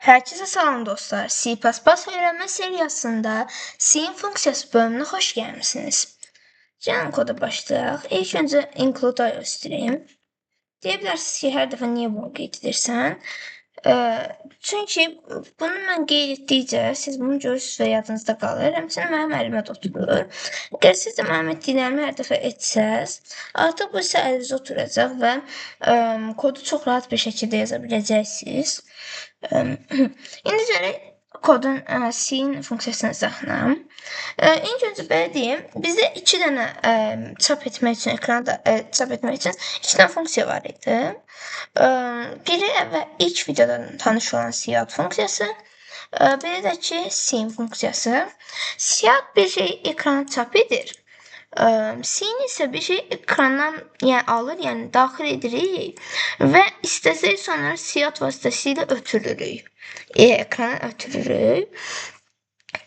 Herkese salam dostlar. C++ öğrenme seriyasında Cin funksiyası bölümüne hoş gelmişsiniz. Gəlin koda başlayaq. İlk öncə include göstəreyim. Deyə bilərsiniz ki, hər dəfə niyə bunu qeyd edirsən? Çünki bunu mən qeyd etdikcə siz bunu görürsünüz və yadınızda qalır. Həmçinin mənim əlimə də oturur. Əgər siz də mənim etdiklərimi hər dəfə etsəz, artıq bu isə əlinizə oturacaq və kodu çox rahat bir şəkildə yaza biləcəksiniz. İndi gələk kodun Cin funksiyasına izahına. İlk öncə belə deyim, bizdə 2 dənə çap etmək üçün ekranda çap etmək üçün 2 dənə funksiya var idi. Biri və ilk videoda tanış olan cout funksiyası, biri də ki Cin funksiyası. Cout bir şey ekrana çap edir. Cin isə bir şey ekrandan alır, yəni daxil edirik və istəsək sonra cout vasitəsilə ötürürük. Ekrana ötürürük.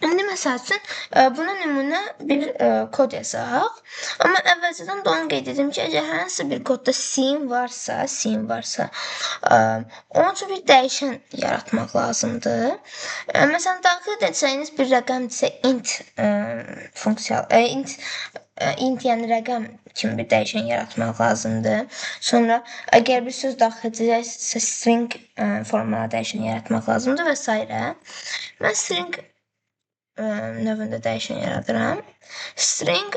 İndi məsəl üçün buna nümunə bir kod yazaq. Amma əvvəlcədən də onu qeyd edim ki, əgər hər hansı bir kodda Cin varsa, onun üçün bir dəyişən yaratmaq lazımdır. Məsələn, daxil edəcəyiniz bir rəqəmdirsə int yəni rəqəm kimi bir dəyişən yaratmaq lazımdır. Sonra əgər bir söz daxil edəcəksə string formuna dəyişən yaratmaq lazımdır və s. Mən string növündə dəyişən yaradıram. String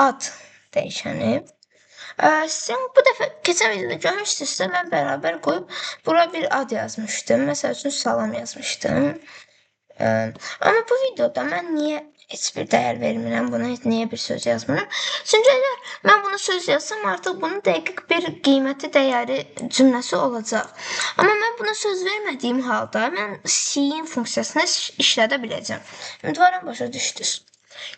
ad dəyişəni. String bu dəfə keçən videoda görmüşdünüzsə mən bərabər qoyub bura bir ad yazmışdım. Məsəl üçün salam yazmışdım. Amma bu videoda mən niyə heç bir dəyər vermirəm, buna niyə bir söz yazmıram? Çünki əgər mən bunu söz yazsam, artıq bunun dəqiq bir qiyməti, dəyəri, cümləsi olacaq. Amma mən buna söz vermədiyim halda mən Cin funksiyasını işlədə biləcəm. Ümidvaram başa düşdünüz.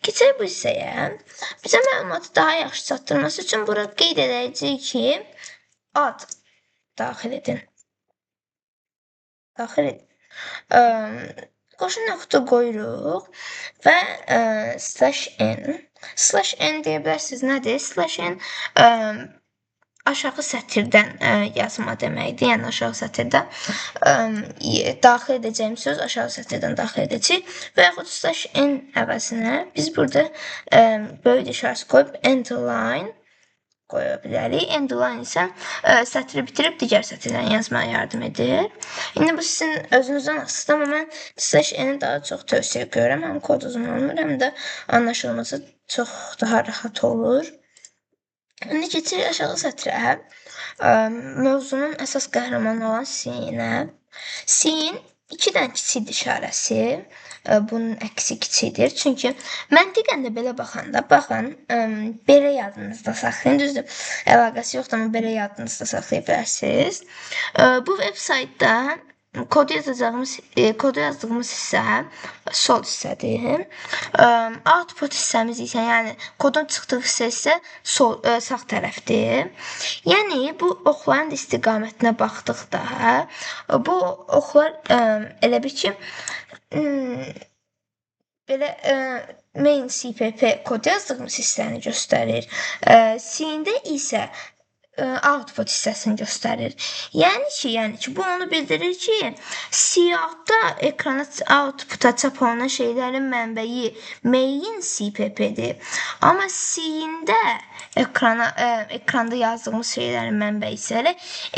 Keçək bu hissəyə. Bizə məlumatı daha yaxşı çatdırması üçün bura qeyd edəcəyik ki, ad daxil edin. Qoşun nöqtə qoyuruq və /n. /n deyə bilərsiniz nədir? /n aşağı sətirdən yazma deməkdir. Yəni aşağı sətirdən daxil edəcəyim söz aşağı sətirdən daxil edəcək və yaxud /n əvəzinə biz burada böyük işarəsi qoyub end line qoya bilərik. End line isə sətri bitirib digər sətirdən yazmaya yardım edir. İndi bu sizin özünüzdən asılıdır, amma mən /n-i daha çox tövsiyə görürəm. Həm kod uzun olmur, həm də anlaşılması çox daha rahat olur. İndi keçirik aşağı sətrə. Mövzunun əsas qəhrəmanı olan Cin-ə. Cin 2 dənə kiçik işarəsi. Bunun əksi kiçikdir. Çünki məntiqən də belə baxanda, baxın, belə yadınızda saxlayın. Düzdür, əlaqəsi yoxdur, amma belə yadınızda saxlaya bilərsiniz. Bu veb-saytda kodu yazdığımız hissə sol hissədir. Output hissəmiz isə, yəni kodun çıxdığı hissə isə sağ tərəfdir. Yəni bu oxların istiqamətinə baxdıqda bu oxlar elə bir ki belə main cpp kod yazdığımız hissəni göstərir. Cin-də isə output hissəsini göstərir. Yəni ki, bu onu bildirir ki, cout-da ekrana output-a çap olunan şeylərin mənbəyi main cpp-dir. Amma Cin-də ekranda yazdığımız şeylərin mənbəyi isə elə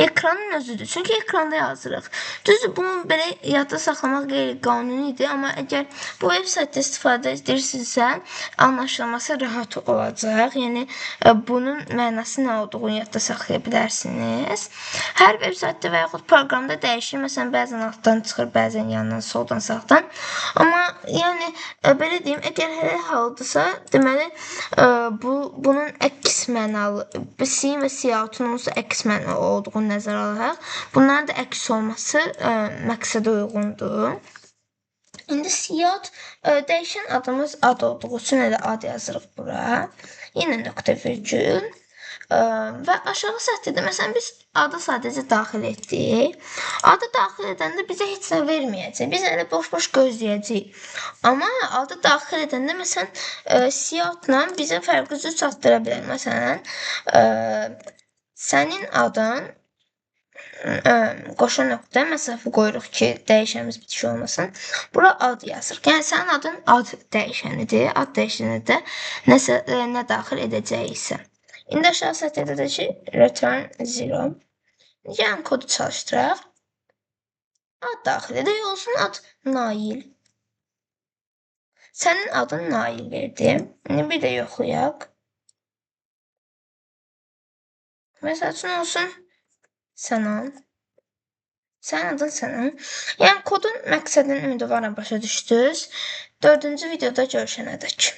ekranın özüdür. Çünki ekranda yazırıq. Düzdür, bunu belə yadda saxlamaq qeyri-qanunidir, amma əgər bu veb-saytda istifadə edirsinizsə, anlaşılması rahat olacaq. Yəni, bunun mənası nə olduğunu yadda saxlaya bilərsiniz. Hər veb-saytda və yaxud proqramda dəyişir. Məsələn, bəzən altdan çıxır, bəzən yandan, soldan, sağdan. Amma, yəni, belə deyim, əgər hər haldısa, deməli, bunun əks mənalı, Cin və cout-un əks mənalı olduğunu nəzərə alaraq, bunların da əks olması məqsədə uyğundur. İndi cout dəyişən adımız ad olduğu üçün elə ad yazırıq bura. Yenə nöqtə virgül. Və aşağı sətirdə, məsələn, biz adı sadəcə daxil etdik. Adı daxil edəndə bizə heç nə verməyəcək. Biz elə boş-boş gözləyəcəyik. Amma adı daxil edəndə, məsələn, cout-la bizə fərqli cür çatdıra bilər. Məsələn, sənin adın qoşa nöqtə məsafə qoyuruq ki, dəyişənimiz bitişik olmasın. Bura ad yazırıq. Yəni sənin adın ad dəyişənidir. Ad dəyişənində də nəsə nə daxil edəcəyiksə. İndi aşağı sətirdə də ki, return 0. Yəni kodu çalışdıraq. Ad daxil edək, olsun ad Nail. Sənin adın Nail verdim. İndi bir də yoxlayaq. Məsəl üçün olsun Sənan. Sənin adın Sənan. Yəni kodun məqsədini ümidvaram başa düşdünüz. 4-cü videoda görüşənədək.